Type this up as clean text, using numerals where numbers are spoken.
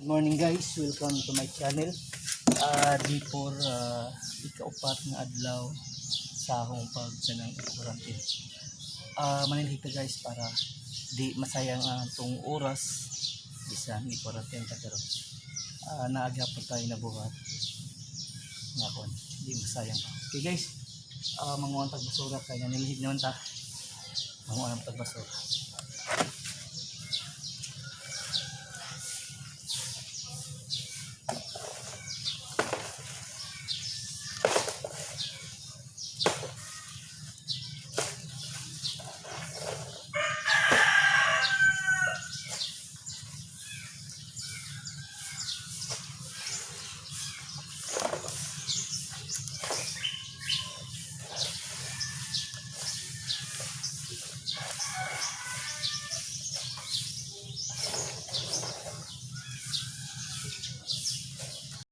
Good morning guys, welcome to my channel. Di for ikaupat nga adlaw sa akong pagsanang quarantine. Manilhita guys para di masayang ang tong oras bisan i quarantine ka pero naaga pa tayo na buhat nga kon di masayang pa. Okay guys, manguan tagbasura kay nanilhig naman ta. Manguan tagbasura.